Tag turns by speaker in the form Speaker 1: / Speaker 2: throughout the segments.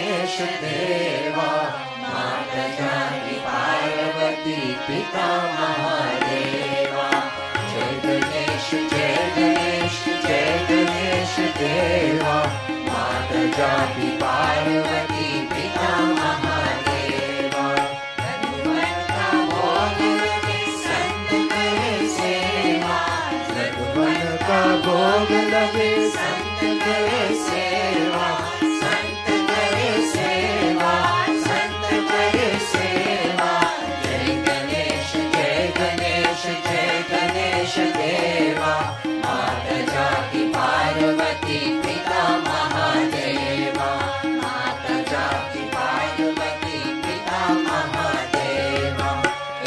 Speaker 1: गणेश देवा, माता जानकी पार्वती पिता महादेवा। जय गणेश जय गणेश जय गणेश देवा, माता जानकी पार्वती पिता महादेवा। रघुवन का भोग लगे संत करे सेवा, रघुवन का भोग लगे संत करे सेवा, संत करे सेवा, संत करे सेवा। जय गणेश जय गणेश जय गणेश देवा, माता जानकी पार्वती पिता महादेवा, माता जानकी पार्वती पिता महादेवा।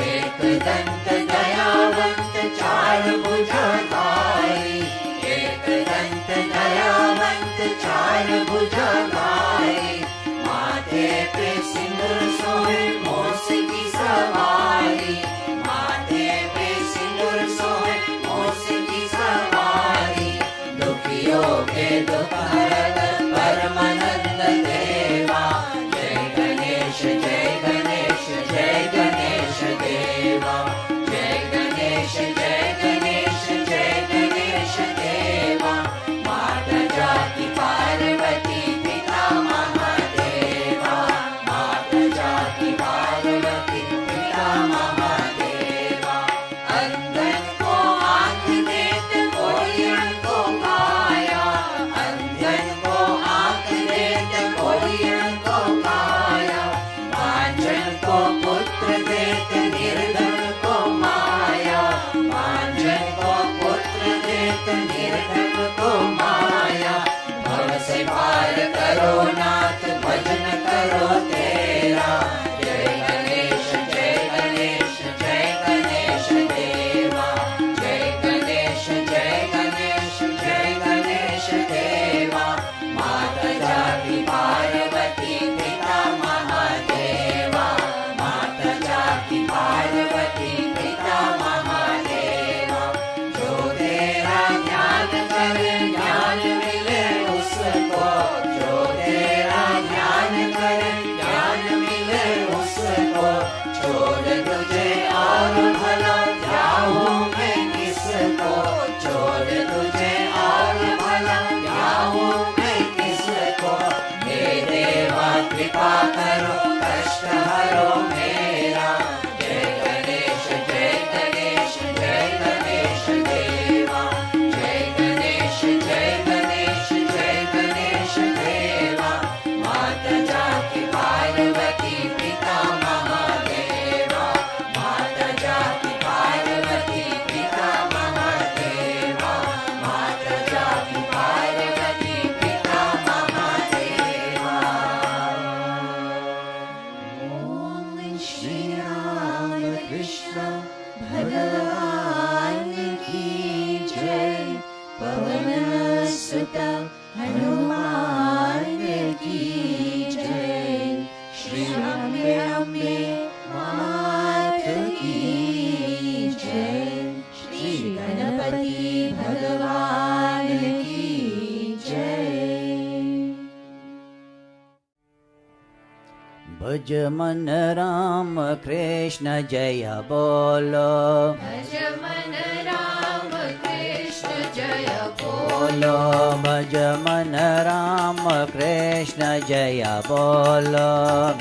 Speaker 1: एक दंत दयावंत चार भुजाधारी, एक दंत दयावंत चार भुजाधारी, माथे पे सिंदूर सोहे मोस की सवारी, माथे पे सिंदूर सोहे मोस की सवारी। दुखियों के दुख हरत परमानंद देवा, जय गणेश जय गणेश जय गणेश देवा, जय गणेश जय गणेश जय गणेश देवा। माता जानकी पार्वती पिता महादेवा, माता जानकी पार्वती पिता महादेवा। अंधन को आँख देते कोई को काया, अंधन को आँख देते कोई को काया, भांजन को पुत्र देते निर्धन को माया, भांजन को पुत्र देते निर्धन को माया। भव से पार करो नाथ भजन करो तेरा, जय गणेश जय गणेश जय गणेश देवा, जय गणेश जय गणेश जय गणेश देवा। माता जानकी पार्वती पिता महादेवा, माता जानकी पार्वती पिता महादेवा। जो तेरा ध्यान करे ज्ञान मिले उसको, जो तेरा ध्यान करे ज्ञान मिले उसको। छोड़ तुझे और भला जाऊं मैं किसको, छोड़ तुझे और भला जाऊं मैं किसको। हे देवा कृपा करो कष्ट हरो मेरा, जय गणेश जय गणेश जय गणेश देवा, जय गणेश जय गणेश जय गणेश देवा। माता जानकी पार्वती पिता महादेवा, माता जानकी पार्वती पिता महादेवा, माता जानकी पार्वती पिता महादेवा। ओम श्री राम कृष्ण भगवान की जय, पवन सुत हनुमान की जय। श्री अम्बे अम्बे मात की जय, श्री गणपति भगवान की जय।
Speaker 2: भज मन राम कृष्ण जय बोलो,
Speaker 1: भज मन राम कृष्ण जय
Speaker 2: बोलो भज मन राम कृष्ण जय बोलो,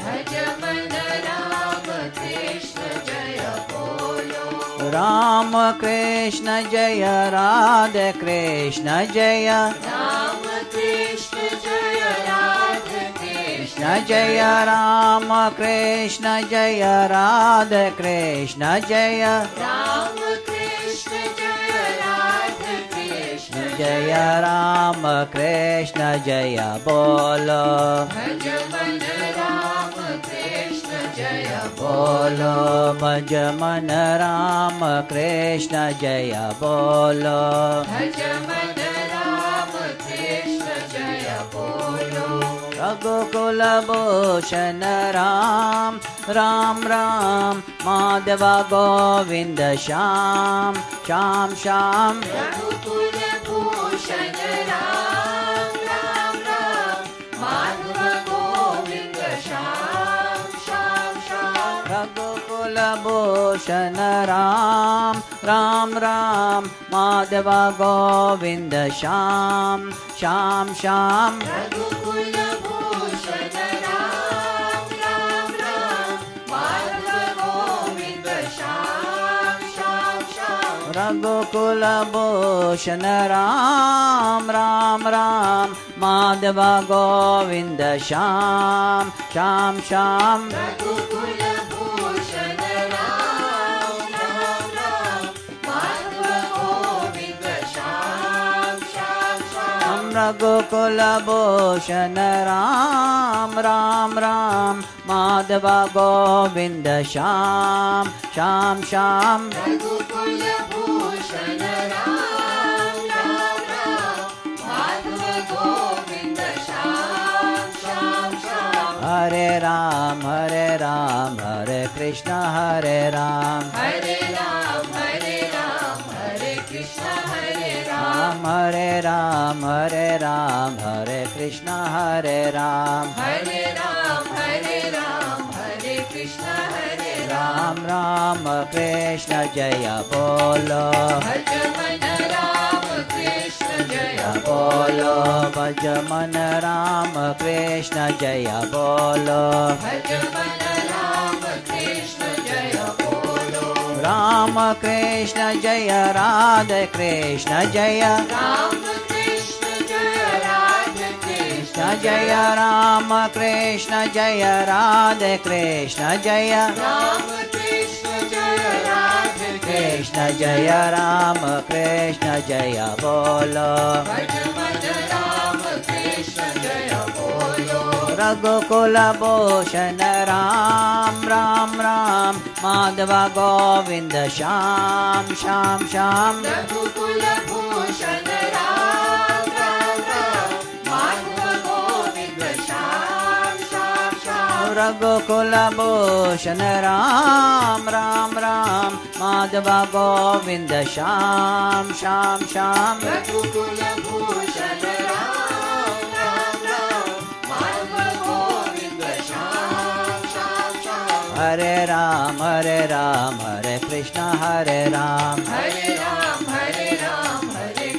Speaker 1: भज मन राम कृष्ण जय बोलो।
Speaker 2: राम कृष्ण जय राधे कृष्ण जय,
Speaker 1: राम कृष्ण जय राधे कृष्ण
Speaker 2: जय राम कृष्ण जय राधे कृष्ण जय,
Speaker 1: राम कृष्ण जय राधे कृष्ण
Speaker 2: जय राम कृष्ण जय बोलो,
Speaker 1: भज मन राम कृष्ण जय
Speaker 2: बोलो भज मन राम कृष्ण जय बोलो,
Speaker 1: भज मन राम कृष्ण जय बोलो।
Speaker 2: रघुकुल भूषण राम राम राम, माधव गोविंद श्याम श्याम श्याम।
Speaker 1: रघुकुल भूषण राम राम राम, माधव गोविंद
Speaker 2: रघुकुलभूषण राम राम राम माधव गोविंद श्याम श्याम श्याम
Speaker 1: रघुकुल भूषण राम राम राम माधव गोविंद श्याम श्याम श्याम
Speaker 2: रघुकुलभूषण राम राम राम माधव गोविंद श्याम श्याम श्याम
Speaker 1: रघुकुल भूषण राम राम राम माधव गोविंद श्याम श्याम श्याम
Speaker 2: रघुकुलभूषण राम राम राम माधव गोविंद श्याम श्याम श्याम
Speaker 1: रघुकुल भूषण राम राम राम माधव गोविंद श्याम श्याम श्याम
Speaker 2: हरे राम हरे कृष्ण हरे राम
Speaker 1: हरे राम हरे कृष्ण हरे राम
Speaker 2: हरे राम हरे कृष्ण हरे राम
Speaker 1: हरे राम हरे कृष्ण हरे
Speaker 2: राम राम कृष्ण जय बोलो
Speaker 1: भज मन राम कृष्ण जय
Speaker 2: बोलो भज मन राम कृष्ण जय बोलो
Speaker 1: भज मन राम कृष्ण जय बोलो
Speaker 2: राम कृष्ण जय राधे कृष्ण जय
Speaker 1: राम कृष्ण जय राधे कृष्ण
Speaker 2: जय राम कृष्ण जय राधे कृष्ण जय
Speaker 1: राम कृष्ण जय राधे
Speaker 2: कृष्ण जय राम कृष्ण जय बोलो
Speaker 1: भज मन राम कृष्ण जय बोलो
Speaker 2: रघुकुलभूषण राम राम राम माधव गोविंद श्याम श्याम श्याम
Speaker 1: रघुकुल भूषण राम राम राम माधव गोविंद श्याम श्याम श्याम
Speaker 2: रघुकुलभूषण राम राम राम माधव गोविंद श्याम श्याम श्याम
Speaker 1: रघुकुल भूषण राम राम राम माधव गोविंद श्याम श्याम श्याम
Speaker 2: हरे कृष्ण हरे राम
Speaker 1: हरे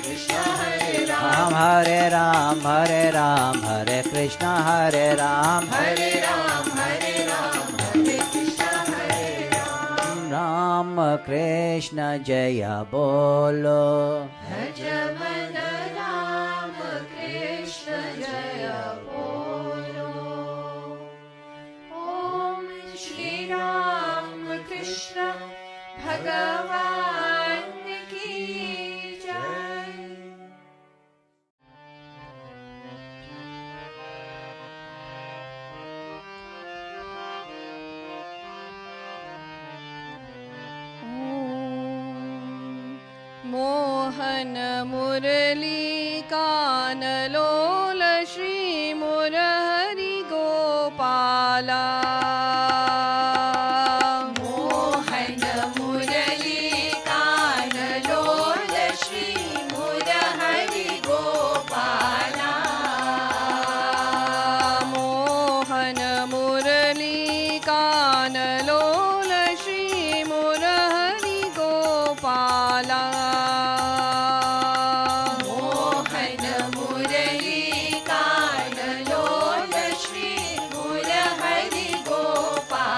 Speaker 1: कृष्ण हरे राम
Speaker 2: हरे कृष्ण हरे राम
Speaker 1: हरे राम कृष्ण हरे राम
Speaker 2: राम कृष्ण जय बोलो
Speaker 1: भज मन राम कृष्ण जय बोलो ओम श्री राम कृष्ण भगवान की जय
Speaker 3: मोहन मुरली कानलोल श्री मुरहरि गोपाला
Speaker 1: मोहन मुरली कानलोल श्री मुरहरि गोपाला
Speaker 3: मोहन मुरली कानलोल श्री मुरहरि गोपाला
Speaker 1: मोहन मुरली कानलोल श्री मुरहरि गोपाला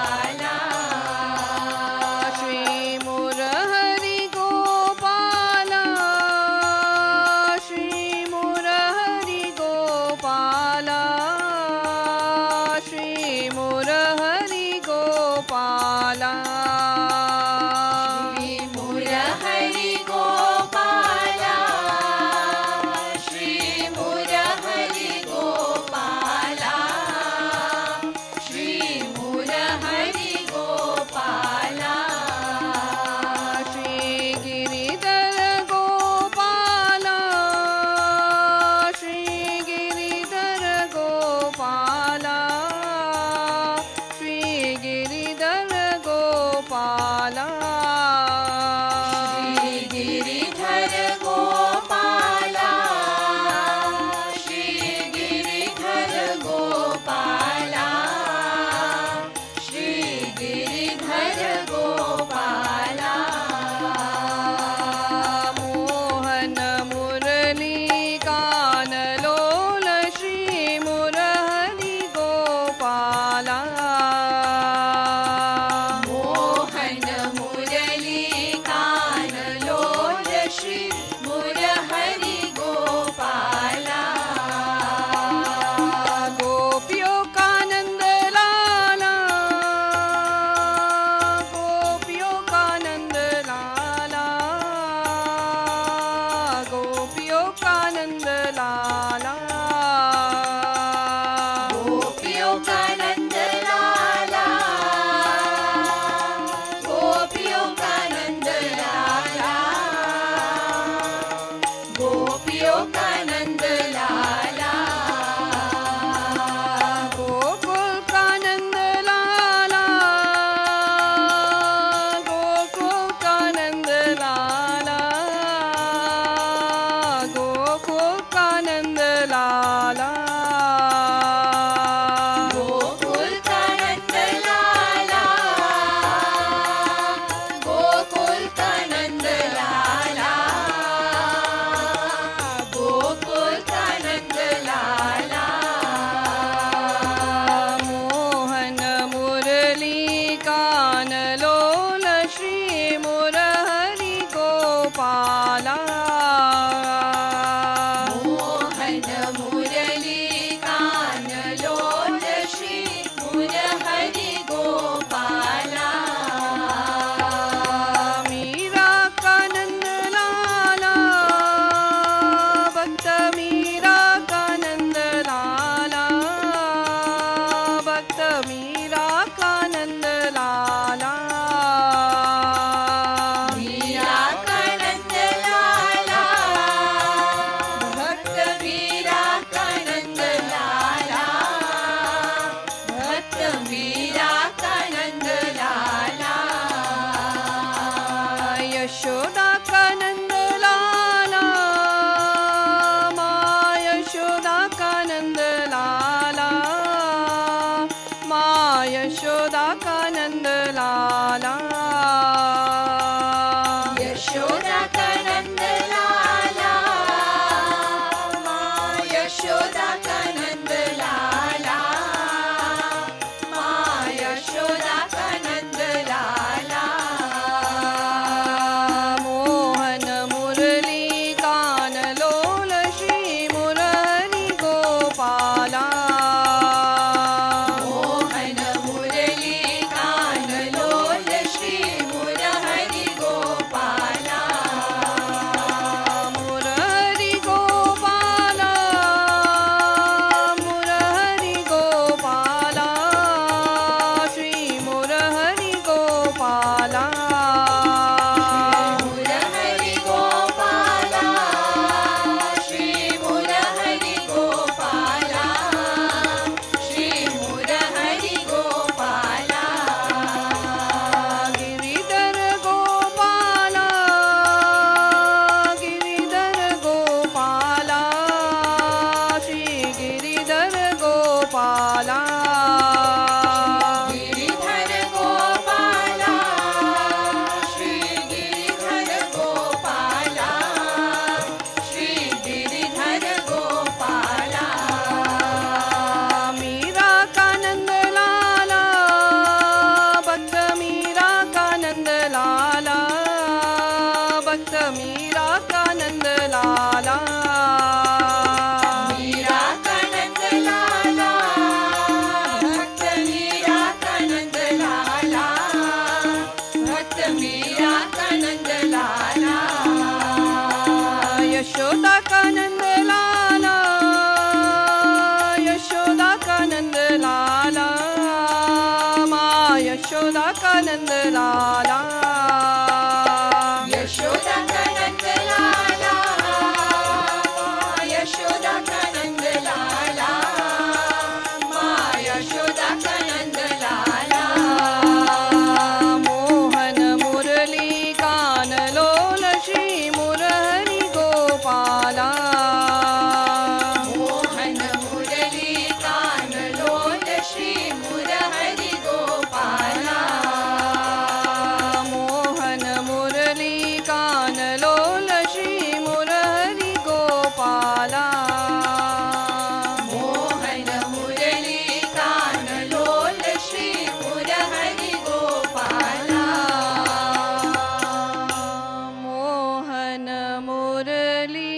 Speaker 1: मीरा का नंद लाला
Speaker 3: यशोदा का नंद लाला माँ यशोदा का नंद लाला माँ यशोदा का नंद लाला
Speaker 1: यशोदा का नंद लाला माँ यशोदा का नंद लाला माँ यशोदा का नंद लाला
Speaker 3: मोहन मुरली गान लोल श्री मुरहरि गोपाला
Speaker 1: मोहन मुरली कान लोल श्री मुरहरि गोपाला
Speaker 3: मुरहरि गोपाला मुरहरि गोपाला श्री मुरहरि गोपाला
Speaker 1: मुरहरि गोपाला श्री मुरहरि गोपाला श्री मुरहरि गोपाला
Speaker 3: गिरिधर गोपाला गिरिधर गोपाला श्री गिरिधर गोपाला
Speaker 1: गिरिधर गोपाला श्री गिरिधर गोपाला श्री गिरिधर गोपाला
Speaker 3: मीरा का नंद लाला भक्त मीरा का नंद लाला भक्त मीरा का नंद लाला
Speaker 1: मीरा का नंद लाला भक्त मीरा का नंद लाला भक्त मीरा का नंद लाला
Speaker 3: यशोदा का नंद लाला यशोदा का नंद लाला माँ यशोदा का नंद लाला
Speaker 1: यशोदा का नंद लाला यशोदा का नंद लाला माँ यशोदा का नंद लाला
Speaker 3: मोहन मुरली गान लोल श्री मुरहरि गोपाला
Speaker 1: मोहन मुरली कान लोल श्री मुरहरि गोपाला
Speaker 3: मोहन मुरली गान लोल श्री मुरहरि गोपाला
Speaker 1: मोहन मुरली कान लोल श्री मुरहरि गोपाला
Speaker 3: मोहन मुरली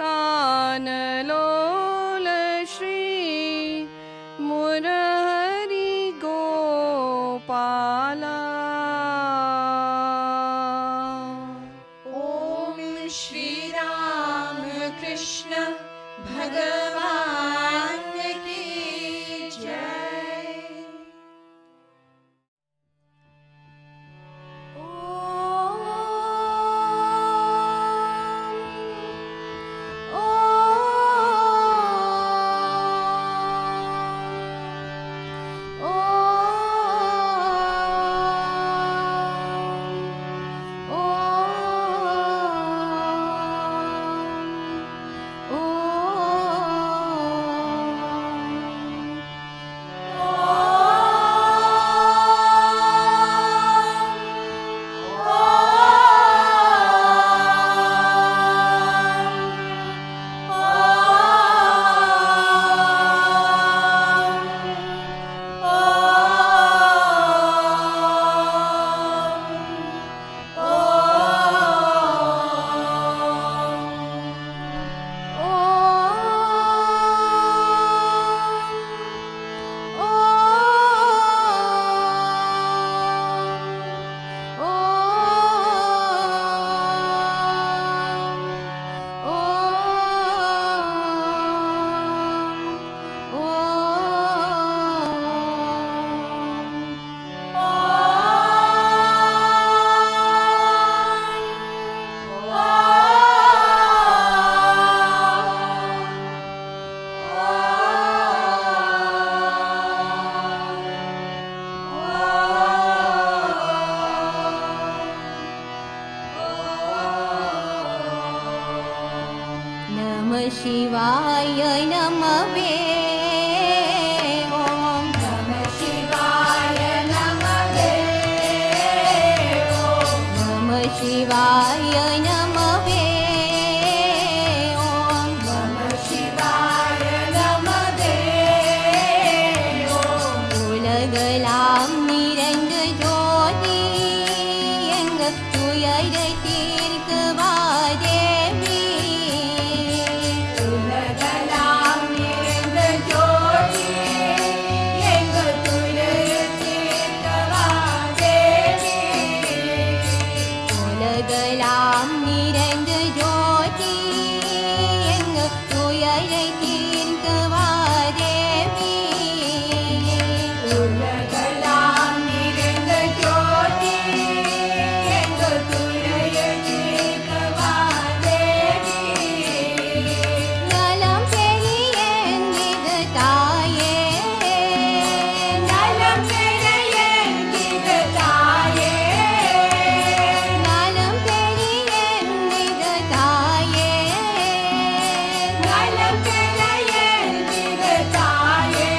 Speaker 3: कान लोल श्री मुरहरि गोपाला
Speaker 1: ओम श्री राम कृष्ण भगवान की जय
Speaker 4: शिवाय नमवे ॐ
Speaker 1: नमः शिवाय नमः
Speaker 4: नमः शिवाय नमवे ॐ
Speaker 1: नमः शिवाय नमः
Speaker 4: உலகலாம் நிறைந்த ஜோதி எங்க துயரை தீர்க்கவா தேவி
Speaker 1: உலகலாம் நிறைந்த ஜோதி எங்கள் துயரை தீர்க்கவா தேவி
Speaker 4: உலகலாம் நிறைந்த ஜோதி எங்க துயரை தீர்க்கவா தேவி
Speaker 1: உலகலாம் நிறைந்த ஜோதி எங்கள் துயரை தீர்க்கவா தேவி
Speaker 4: நலம் பெரிய என்கிற தாயே
Speaker 1: நலம் பெற என்கிற தாயே
Speaker 4: நலம் பெரிய என்கிற தாயே
Speaker 1: நலம் பெற என்கிற தாயே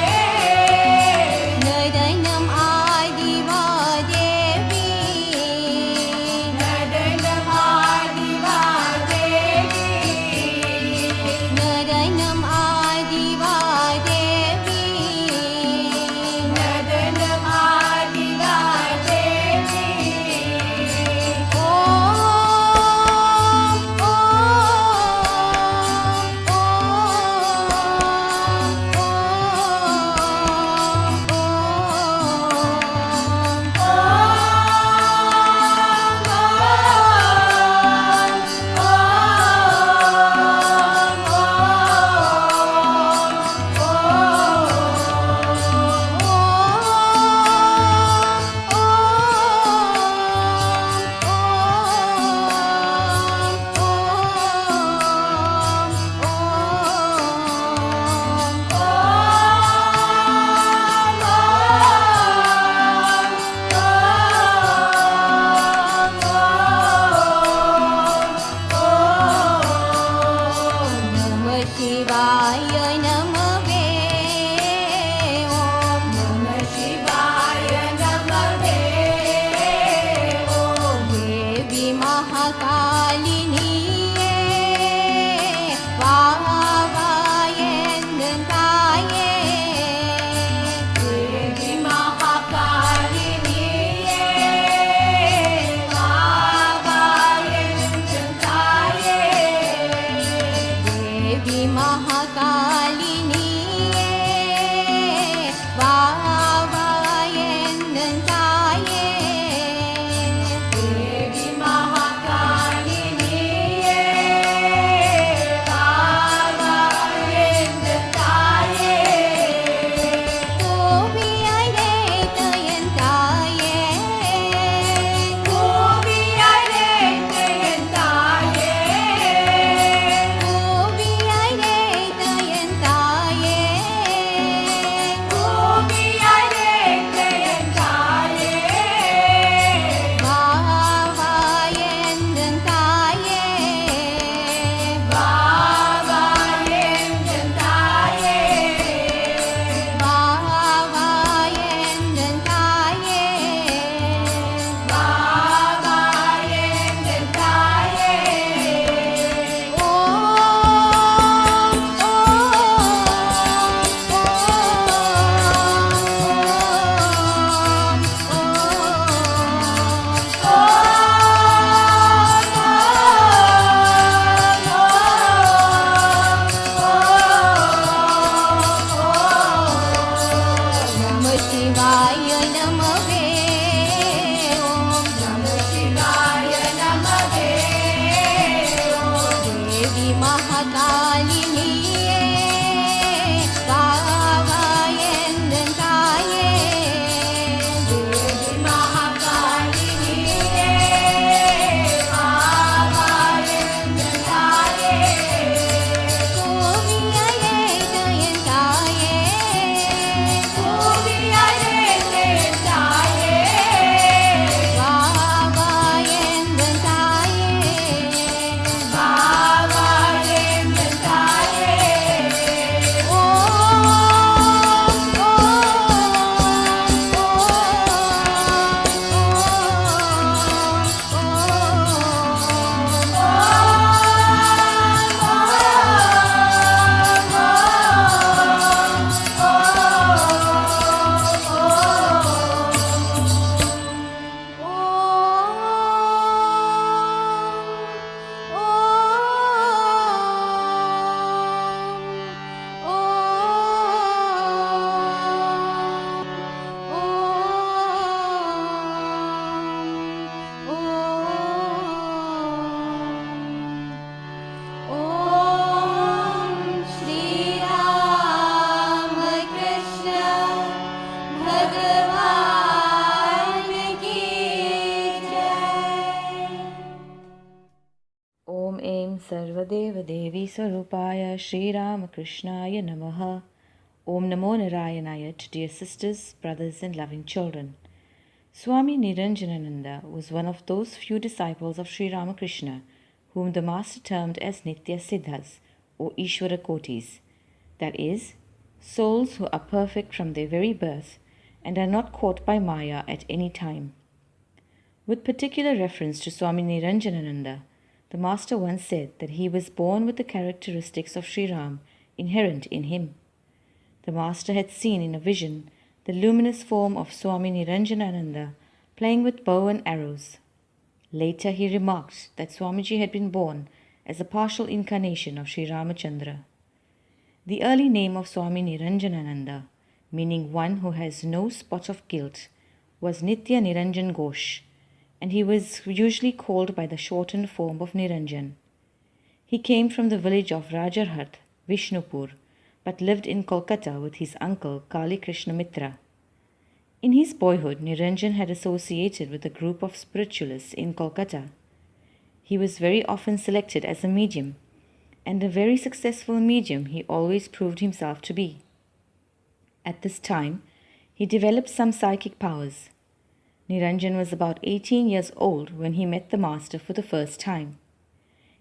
Speaker 4: நடனம் ஆதிவா தேவி
Speaker 1: நடனம் ஆடிவா தேவி
Speaker 4: நடனம் ஆதிவா தேவி
Speaker 1: நடனம் ஆடிவா தேவி
Speaker 4: ஓம் நம சிவாய நமவே ஓம்
Speaker 1: நம சிவாய நமவே ஓம்
Speaker 4: தேவி மகாகாலினியே வாவாயந்தன் தாயே
Speaker 1: தேவி மகாகாலினியே வாவாயென்றன் தாயே
Speaker 4: தேவி மகாகாலினியே வாவாயந்தன் தாயே
Speaker 1: தேவி மகாகாலினியே வாவாயென்றன் தாயே
Speaker 4: கோவியழைத்த என் தாயே
Speaker 1: கோவியழைத்த என் தாயே
Speaker 4: கோவியழைத்த என் தாயே
Speaker 1: கோவியழைத்த என் தாயே
Speaker 4: வாவாயந்தன் தாயே
Speaker 1: வாவாயென்றன் தாயே
Speaker 4: வாவாயந்தன் தாயே
Speaker 1: வாவாயென்றன் தாயே
Speaker 4: ஓம் நம சிவாய நமவே ஓம்
Speaker 1: நம சிவாய நமவே
Speaker 4: தேவி மகாகாலினியே வாவாயந்தன் தாயே
Speaker 1: தேவி மகாகாலினியே வாவாயென்றன் தாயே
Speaker 4: கோவியழைத்த என் தாயே
Speaker 1: கோவியழைத்த என் தாயே
Speaker 5: सर्वदेवदेवी स्वरूपाय Sri-Ramakrishnaaya Namaha. Om Namo Narayanaya to dear sisters, brothers and loving children. Swami Niranjanananda was one of those few disciples of Sri Ramakrishna whom the Master termed as Nitya Siddhas or Ishvara Kotis, that is, souls who are perfect from their very birth and are not caught by Maya at any time. With particular reference to Swami Niranjanananda, the Master once said that he was born with the characteristics of Sri Ram inherent in him. The Master had seen in a vision the luminous form of Swami Niranjanananda playing with bow and arrows. Later he remarked that Swamiji had been born as a partial incarnation of Sri Ramachandra. The early name of Swami Niranjanananda, meaning one who has no spot of guilt, was Nitya Niranjan Ghosh, and he was usually called by the shortened form of Niranjan. He came from the village of Rajarhat, Vishnupur, but lived in Kolkata with his uncle Kali Krishna Mitra. In his boyhood, Niranjan had associated with a group of spiritualists in Kolkata. He was very often selected as a medium, and a very successful medium he always proved himself to be. At this time, he developed some psychic powers. Niranjan was about 18 years old when he met the Master for the first time.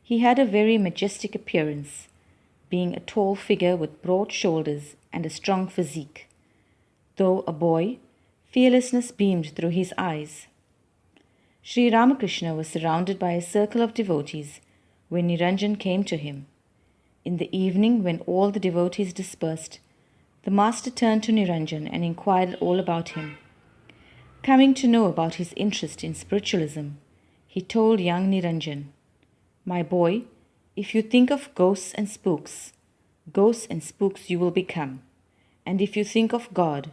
Speaker 5: He had a very majestic appearance, being a tall figure with broad shoulders and a strong physique. Though a boy, fearlessness beamed through his eyes. Sri Ramakrishna was surrounded by a circle of devotees when Niranjan came to him. In the evening, when all the devotees dispersed, the Master turned to Niranjan and inquired all about him. Coming to know about his interest in spiritualism, he told young Niranjan, "My boy, if you think of ghosts and spooks you will become. And if you think of God,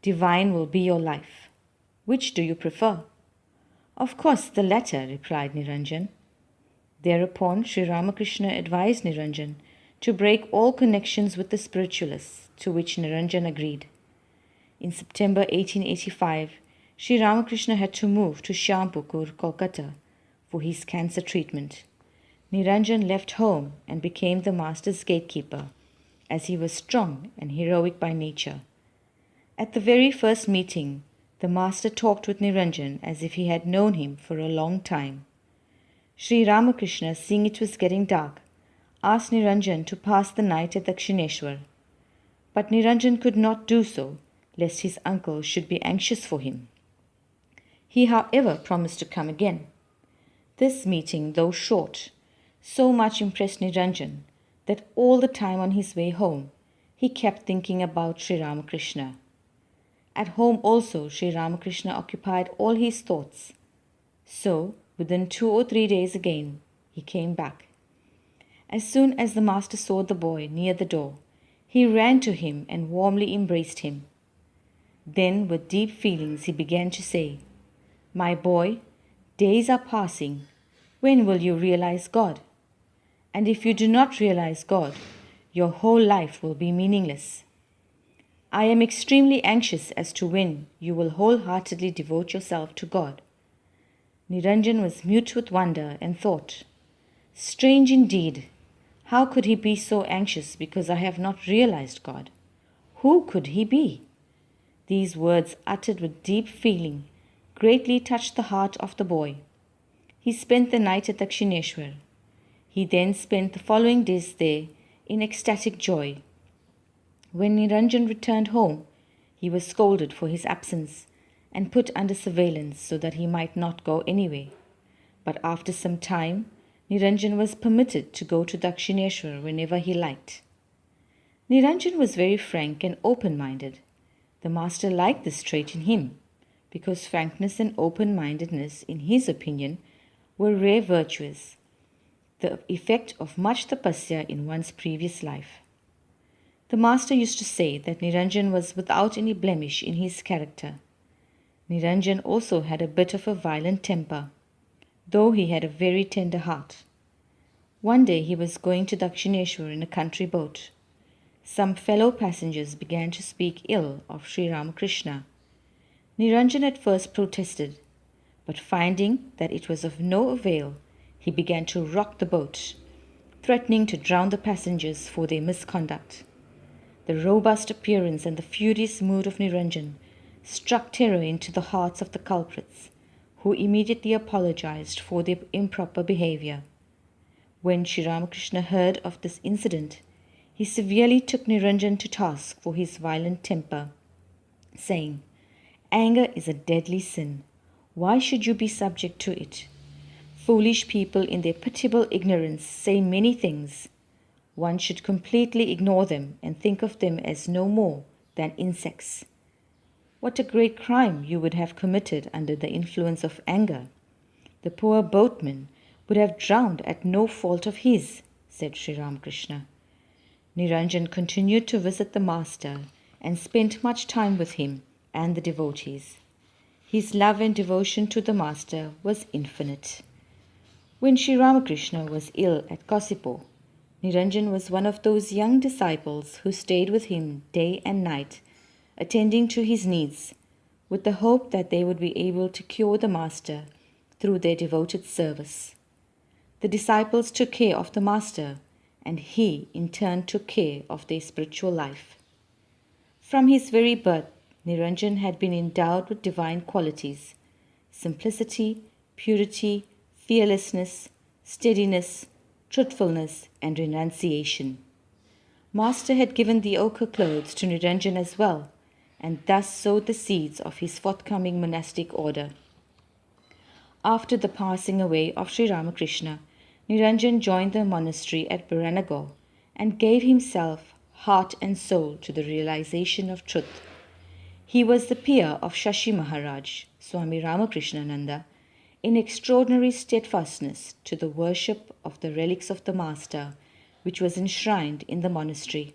Speaker 5: divine will be your life. Which do you prefer?" "Of course, the latter," replied Niranjan. Thereupon Sri Ramakrishna advised Niranjan to break all connections with the spiritualists, to which Niranjan agreed. In September 1885, Sri Ramakrishna had to move to Shyampukur, Kolkata, for his cancer treatment. Niranjan left home and became the Master's gatekeeper, as he was strong and heroic by nature. At the very first meeting, the Master talked with Niranjan as if he had known him for a long time. Sri Ramakrishna, seeing it was getting dark, asked Niranjan to pass the night at Dakshineshwar. But Niranjan could not do so, lest his uncle should be anxious for him. He, however, promised to come again. This meeting, though short, so much impressed Niranjan that all the time on his way home, he kept thinking about Sri Ramakrishna. At home also, Sri Ramakrishna occupied all his thoughts. So, within 2 or 3 days again, he came back. As soon as the Master saw the boy near the door, he ran to him and warmly embraced him. Then, with deep feelings, he began to say, "My boy, days are passing. When will you realize God? And if you do not realize God, your whole life will be meaningless. I am extremely anxious as to when you will wholeheartedly devote yourself to God." Niranjan was mute with wonder and thought, "Strange indeed! How could he be so anxious because I have not realized God? Who could he be?" These words, uttered with deep feeling, greatly touched the heart of the boy. He spent the night at Dakshineshwar. He then spent the following days there in ecstatic joy. When Niranjan returned home, he was scolded for his absence and put under surveillance so that he might not go anywhere. But after some time, Niranjan was permitted to go to Dakshineshwar whenever he liked. Niranjan was very frank and open-minded. The Master liked this trait in him, because frankness and open-mindedness, in his opinion, were rare virtues, the effect of much tapasya in one's previous life. The Master used to say that Niranjan was without any blemish in his character. Niranjan also had a bit of a violent temper, though he had a very tender heart. One day he was going to Dakshineshwar in a country boat. Some fellow passengers began to speak ill of Sri Ramakrishna. Niranjan at first protested, but finding that it was of no avail, he began to rock the boat, threatening to drown the passengers for their misconduct. The robust appearance and the furious mood of Niranjan struck terror into the hearts of the culprits, who immediately apologized for their improper behavior. When Sri Ramakrishna heard of this incident, he severely took Niranjan to task for his violent temper, saying, "Anger is a deadly sin. Why should you be subject to it? Foolish people in their pitiable ignorance say many things. One should completely ignore them and think of them as no more than insects. What a great crime you would have committed under the influence of anger. The poor boatman would have drowned at no fault of his," said Sri Ramakrishna. Niranjan continued to visit the master and spent much time with him and the devotees. His love and devotion to the master was infinite. When Sri Ramakrishna was ill at Kosipo, Niranjan was one of those young disciples who stayed with him day and night, attending to his needs, with the hope that they would be able to cure the master through their devoted service. The disciples took care of the master, and he in turn took care of their spiritual life. From his very birth, Niranjan had been endowed with divine qualities: simplicity, purity, fearlessness, steadiness, truthfulness, and renunciation. Master had given the ochre clothes to Niranjan as well, and thus sowed the seeds of his forthcoming monastic order. After the passing away of Sri Ramakrishna, Niranjan joined the monastery at Baranagar and gave himself, heart and soul, to the realization of truth. He was the peer of Shashi Maharaj, Swami Ramakrishnananda, in extraordinary steadfastness to the worship of the relics of the Master, which was enshrined in the monastery.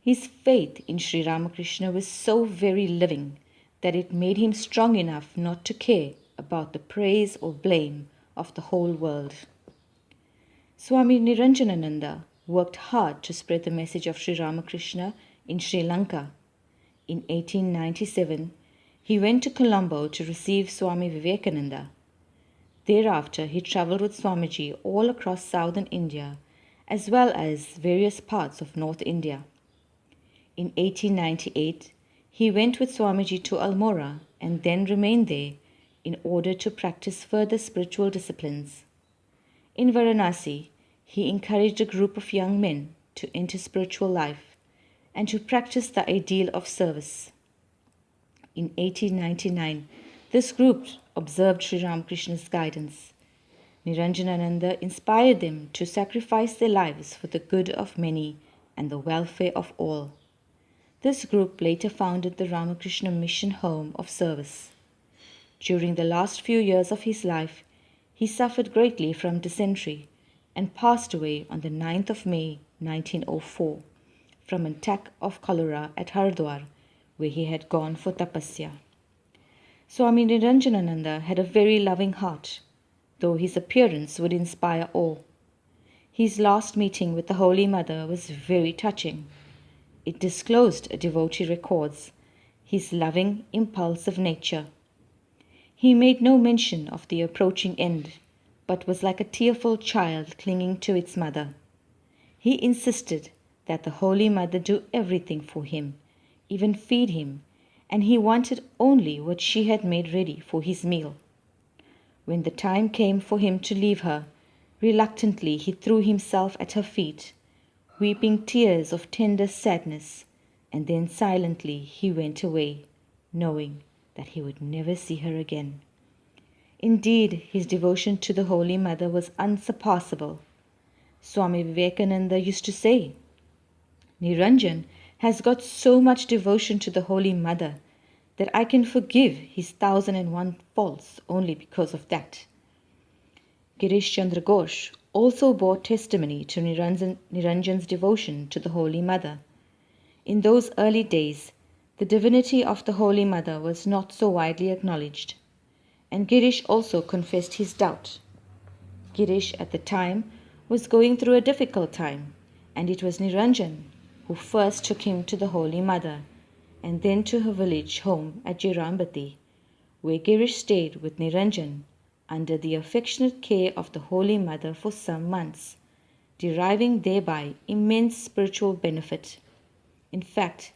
Speaker 5: His faith in Sri Ramakrishna was so very living that it made him strong enough not to care about the praise or blame of the whole world. Swami Niranjanananda worked hard to spread the message of Sri Ramakrishna in Sri Lanka. In 1897, he went to Colombo to receive Swami Vivekananda. Thereafter, he travelled with Swamiji all across southern India, as well as various parts of North India. In 1898, he went with Swamiji to Almora and then remained there in order to practice further spiritual disciplines. In Varanasi, he encouraged a group of young men to enter spiritual life and to practice the ideal of service. In 1899, this group observed Sri Ramakrishna's guidance. Niranjanananda inspired them to sacrifice their lives for the good of many and the welfare of all. This group later founded the Ramakrishna Mission Home of Service. During the last few years of his life, he suffered greatly from dysentery and passed away on the 9th of May 1904 from an attack of cholera at Haridwar, where he had gone for tapasya. Swami Niranjanananda had a very loving heart, though his appearance would inspire awe. His last meeting with the Holy Mother was very touching. It disclosed, devotee records, his loving, impulsive nature. He made no mention of the approaching end, but was like a tearful child clinging to its mother. He insisted that the Holy Mother do everything for him, even feed him, and he wanted only what she had made ready for his meal. When the time came for him to leave her, reluctantly he threw himself at her feet, weeping tears of tender sadness, and then silently he went away, knowing that he would never see her again. Indeed, his devotion to the Holy Mother was unsurpassable. Swami Vivekananda used to say, "Niranjan has got so much devotion to the Holy Mother that I can forgive his 1001 faults only because of that." Girish Chandra Ghosh also bore testimony to Niranjan's devotion to the Holy Mother. In those early days, the divinity of the Holy Mother was not so widely acknowledged, and Girish also confessed his doubt. Girish at the time was going through a difficult time, and it was Niranjan who first took him to the Holy Mother, and then to her village home at Jairambati, where Girish stayed with Niranjan under the affectionate care of the Holy Mother for some months, deriving thereby immense spiritual benefit. In fact,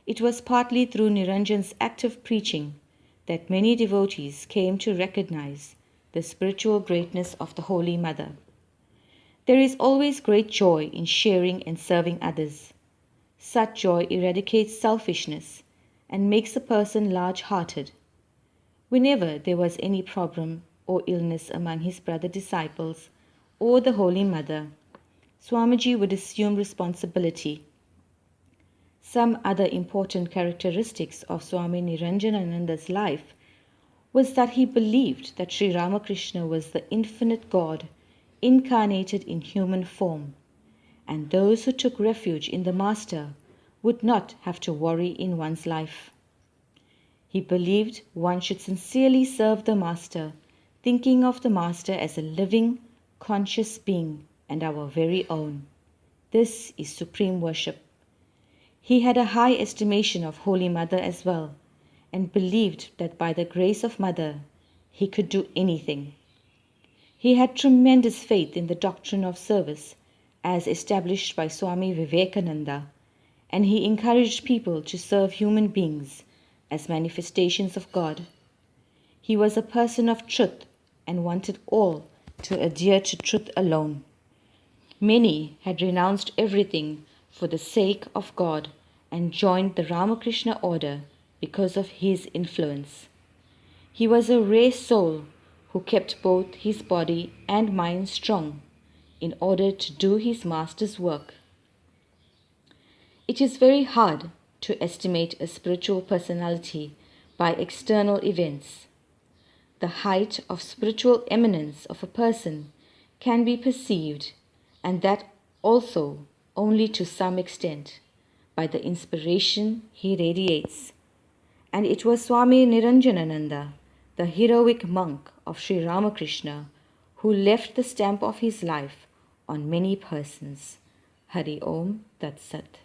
Speaker 5: it was partly through Niranjan's active preaching that many devotees came to recognize the spiritual greatness of the Holy Mother. There is always great joy in sharing and serving others. Such joy eradicates selfishness and makes a person large-hearted. Whenever there was any problem or illness among his brother disciples or the Holy Mother, Swamiji would assume responsibility. Some other important characteristics of Swami Niranjanananda's life was that he believed that Sri Ramakrishna was the infinite God incarnated in human form, and those who took refuge in the Master would not have to worry in one's life. He believed one should sincerely serve the Master, thinking of the Master as a living, conscious being and our very own. This is supreme worship. He had a high estimation of Holy Mother as well, and believed that by the grace of Mother, he could do anything. He had tremendous faith in the doctrine of service as established by Swami Vivekananda, and he encouraged people to serve human beings as manifestations of God. He was a person of truth and wanted all to adhere to truth alone. Many had renounced everything for the sake of God and joined the Ramakrishna order because of his influence. He was a rare soul who kept both his body and mind strong in order to do his Master's work. It is very hard to estimate a spiritual personality by external events. The height of spiritual eminence of a person can be perceived, and that also only to some extent, by the inspiration he radiates. And it was Swami Niranjanananda, the heroic monk of Sri Ramakrishna, who left the stamp of his life on many persons. Hari Om Tat Sat.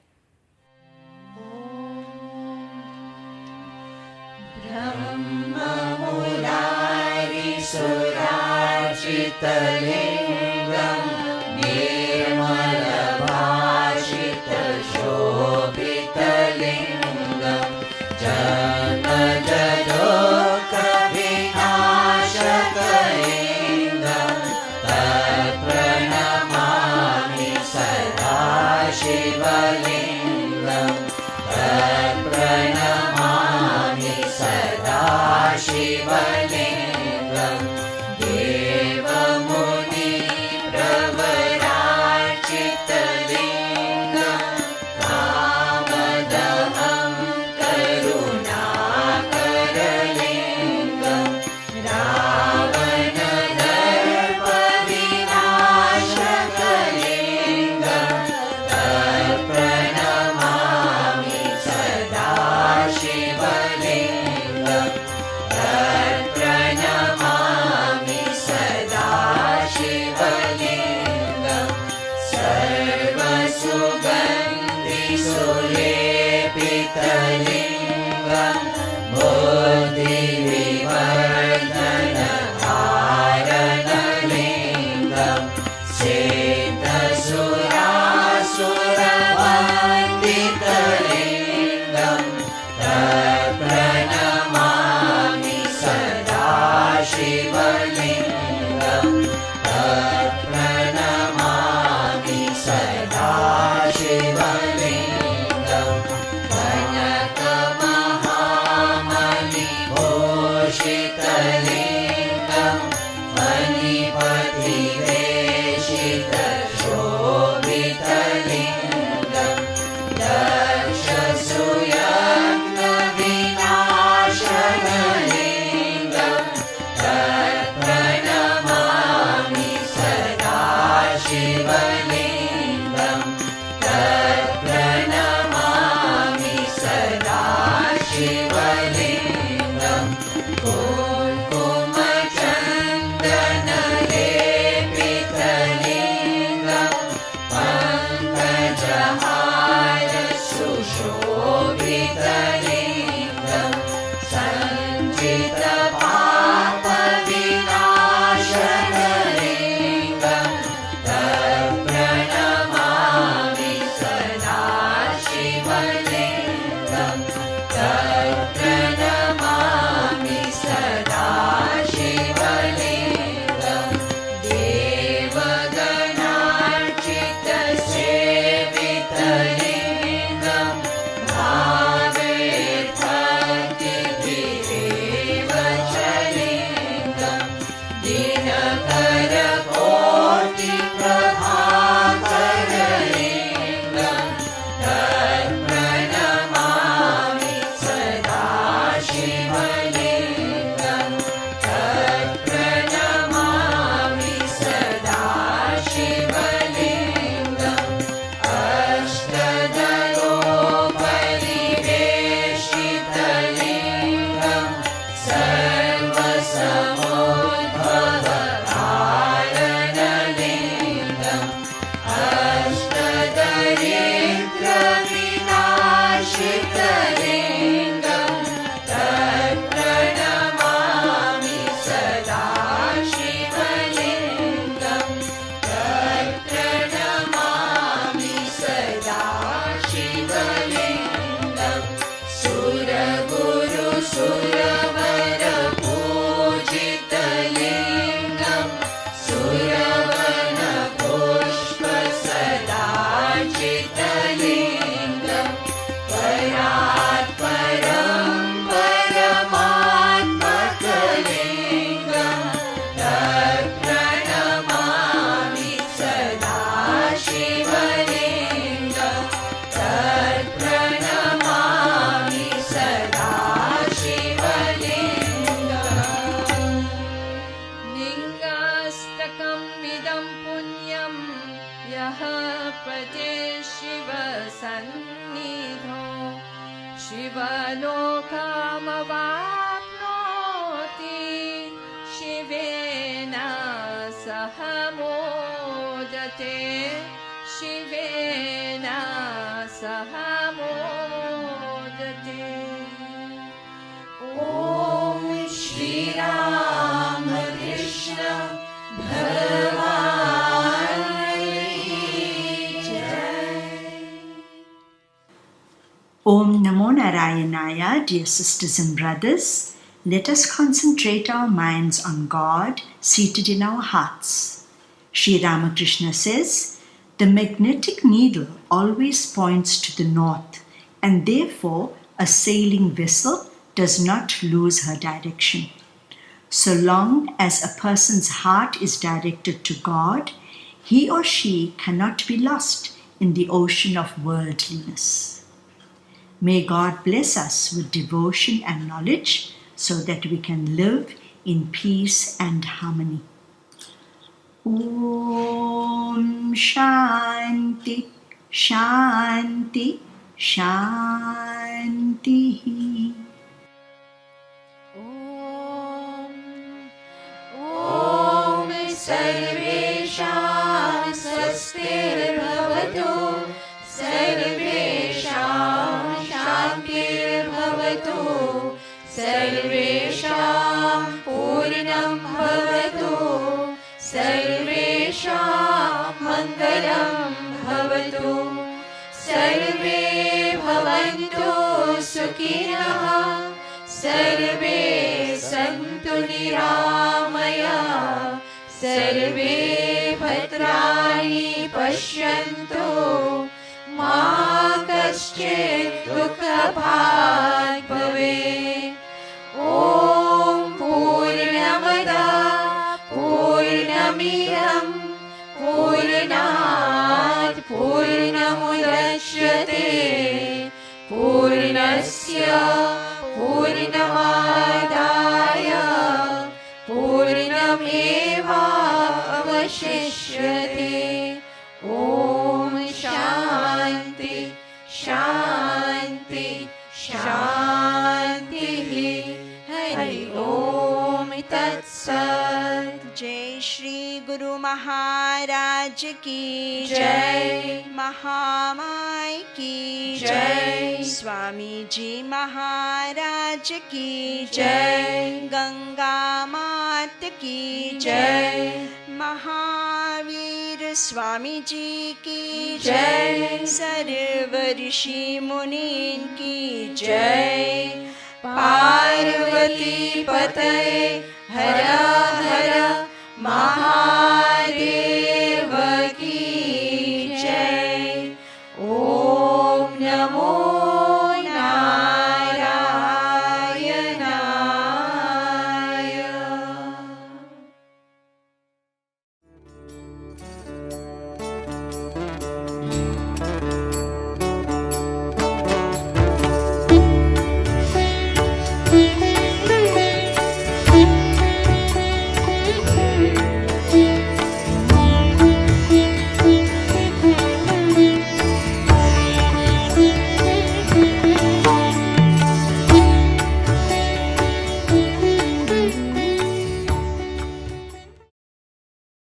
Speaker 1: Brahma-murari-surachitalingam Nirmala-bhashita-shobhitalingam Janma-jadokka-vinashaka-lingam Tat-pranamami Sada-shivalingam Tat-pranamami Sada-shivalingam Deva-muni Pravarachita-lingam Kamadaham Karunakara-lingam Ravana-darpa-vinashaka-lingam Tat-pranamami Sada-shivalingam Tat-pranamami Sada-shivalingam Sarva-sugandhi-sulepita-lingam Buddhi-vivardhana-dharana-lingam Seta-sura-sura-vandita-lingam Tat-pranamami Sada-shivalingam Tat-pranamami Sada-shivalingam Panaka-mahamani-bhoshita-lingam Manipati-veshita-shobhita-lingam Dakshasuyagna-vinashana-lingam Tat-pranamami Sada-shivalingam Tat-pranamami Sada-shivalingam Kumkumachandana-lepita-lingam Pankajahara-sushobhita-lingam Sanjita-papa-vinashana-lingam Tat-pranamami
Speaker 3: ते शिवेन सह मोदते
Speaker 1: ॐ श्रीराम कृष्ण भगवान की जय।
Speaker 6: Om Namo Narayanaya, dear sisters and brothers. Let us concentrate our minds on God seated in our hearts. Sri Ramakrishna says, the magnetic needle always points to the north, and therefore a sailing vessel does not lose her direction. So long as a person's heart is directed to God, he or she cannot be lost in the ocean of worldliness. May God bless us with devotion and knowledge so that we can live in peace and harmony. Om Shanti, Shanti, Shanti.
Speaker 1: ॐ सर्वेषां स्वस्तिर्भवतु, सर्वेषां शान्तिर्भवतु, सर्वेषां पूर्णं भवतु, सर्वेषां मङ्गलं भवतु, सर्वे भवन्तु सुखिनः, सर्वे सन्तु निरामयाः, सर्वे भद्राणि पश्यन्तु, मा कश्चित् दुःखभाग् भवेत्। ॐ पूर्णमदः पूर्णमिदं पूर्णात् पूर्णमुदच्यते, पूर्णस्य पूर्णमादाय पूर्णमेवावशिष्यते। ॐ शान्ति शान्ति शान्तिः। हरि ओम तत्सत्।
Speaker 6: जय श्री गुरु महाराज की
Speaker 1: जय।
Speaker 6: महामाई की
Speaker 1: जय।
Speaker 6: स्वामी जी महाराज की
Speaker 1: जय।
Speaker 6: गंगा मात की
Speaker 1: जय।
Speaker 6: महावीर स्वामी जी की
Speaker 1: जय।
Speaker 6: सर्व ऋषि मुनीन की
Speaker 1: जय। पार्वती पतये हर